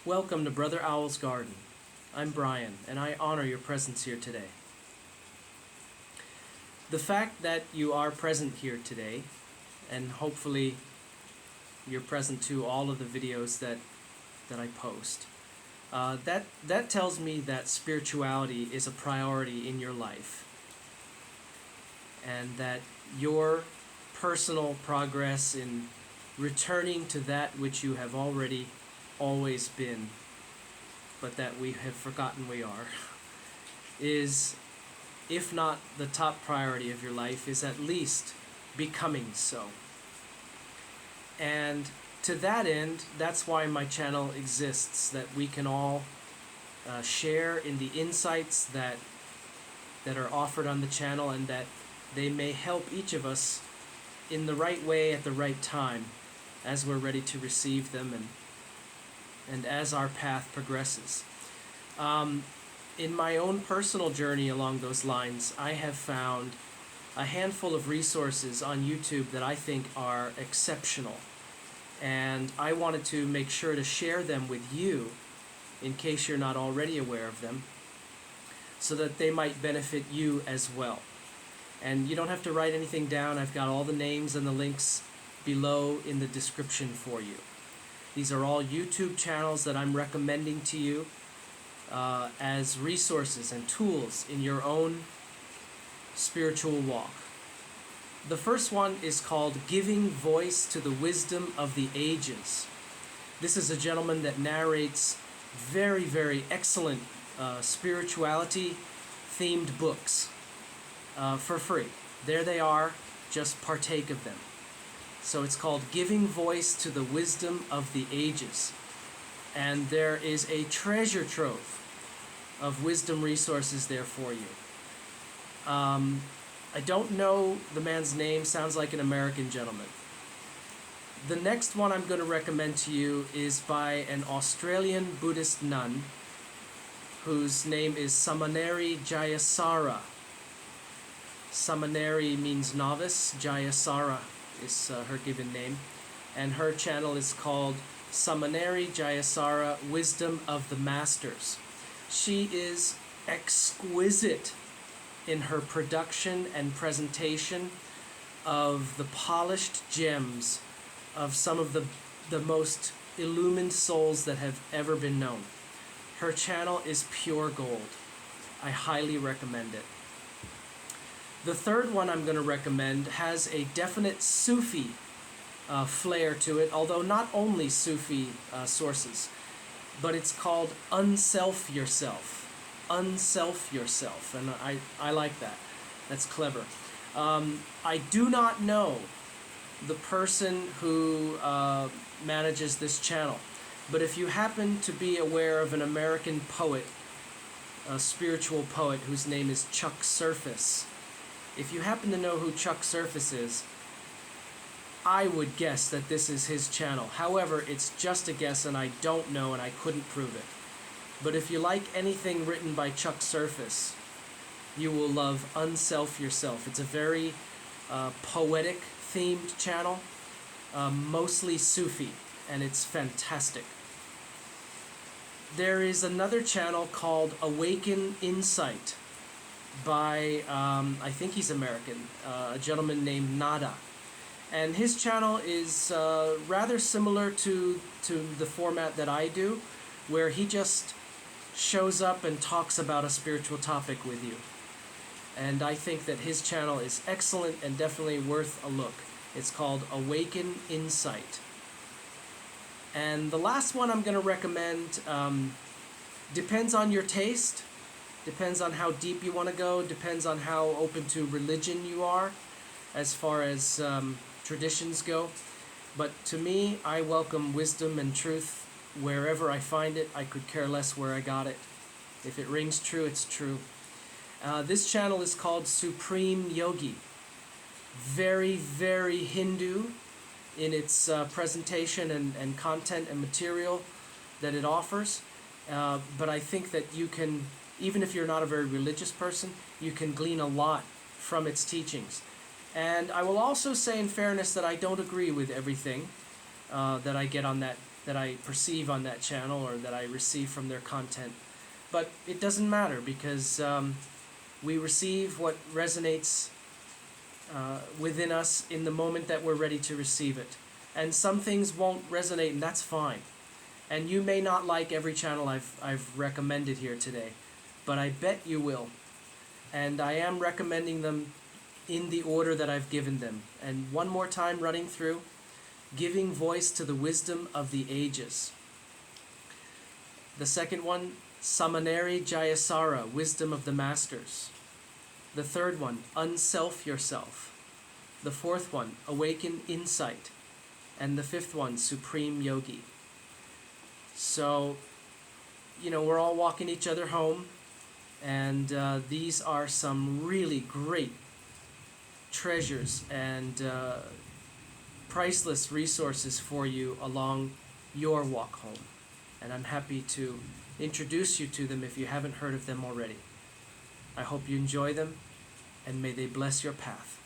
Welcome to Brother Owl's Garden. I'm Brian, and I honor your presence here today. The fact that you are present here today, and hopefully you're present to all of the videos that I post, that tells me that spirituality is a priority in your life, and that your personal progress in returning to that which you have already always been, but that we have forgotten we are, is, if not the top priority of your life, is at least becoming so. And to that end, that's why my channel exists, that we can all share in the insights that are offered on the channel, and that they may help each of us in the right way at the right time as we're ready to receive them and as our path progresses. In my own personal journey along those lines, I have found a handful of resources on YouTube that I think are exceptional, and I wanted to make sure to share them with you in case you're not already aware of them, so that they might benefit you as well. And you don't have to write anything down. I've got all the names and the links below in the description for you. These are all YouTube channels that I'm recommending to you as resources and tools in your own spiritual walk. The first one is called Giving Voice to the Wisdom of the Ages. This is a gentleman that narrates very, very excellent spirituality-themed books for free. There they are, just partake of them. So it's called Giving Voice to the Wisdom of the Ages. And there is a treasure trove of wisdom resources there for you. I don't know the man's name, sounds like an American gentleman. The next one I'm going to recommend to you is by an Australian Buddhist nun whose name is Samaneri Jayasāra. Samaneri means novice, Jayasāra is her given name, and her channel is called Samaneri Jayasāra Wisdom of the Masters. She is exquisite in her production and presentation of the polished gems of some of the most illumined souls that have ever been known. Her channel is pure gold. I highly recommend it. The third one I'm going to recommend has a definite Sufi flair to it, although not only Sufi sources, but it's called Unself Yourself. Unself Yourself, and I like that. That's clever. I do not know the person who manages this channel, but if you happen to be aware of an American poet, a spiritual poet whose name is Chuck Surface, if you happen to know who Chuck Surface is, I would guess that this is his channel. However, it's just a guess and I don't know and I couldn't prove it. But if you like anything written by Chuck Surface, you will love Unself Yourself. It's a very poetic themed channel, mostly Sufi, and it's fantastic. There is another channel called Awaken Insight by, I think he's American, a gentleman named Nada. And his channel is rather similar to the format that I do, where he just shows up and talks about a spiritual topic with you. And I think that his channel is excellent and definitely worth a look. It's called Awaken Insight. And the last one I'm going to recommend depends on your taste, depends on how deep you want to go, depends on how open to religion you are as far as traditions go. But to me, I welcome wisdom and truth wherever I find it. I could care less where I got it. If it rings true, it's true. This channel is called Supreme Yogi. Very, very Hindu in its presentation and content and material that it offers. But I think that you can, even if you're not a very religious person, you can glean a lot from its teachings. And I will also say in fairness that I don't agree with everything that I get on that that I perceive on that channel or that I receive from their content. But it doesn't matter, because we receive what resonates within us in the moment that we're ready to receive it. And some things won't resonate, and that's fine. And you may not like every channel I've recommended here today, but I bet you will. And I am recommending them in the order that I've given them. And one more time, running through: giving voice to the wisdom of the ages. The second one, Samaneri Jayasāra, wisdom of the masters. The third one, Unself Yourself. The fourth one, Awaken Insight. And the fifth one, Supreme Yogi. So, we're all walking each other home, and these are some really great treasures and priceless resources for you along your walk home. And I'm happy to introduce you to them if you haven't heard of them already. I hope you enjoy them, and may they bless your path.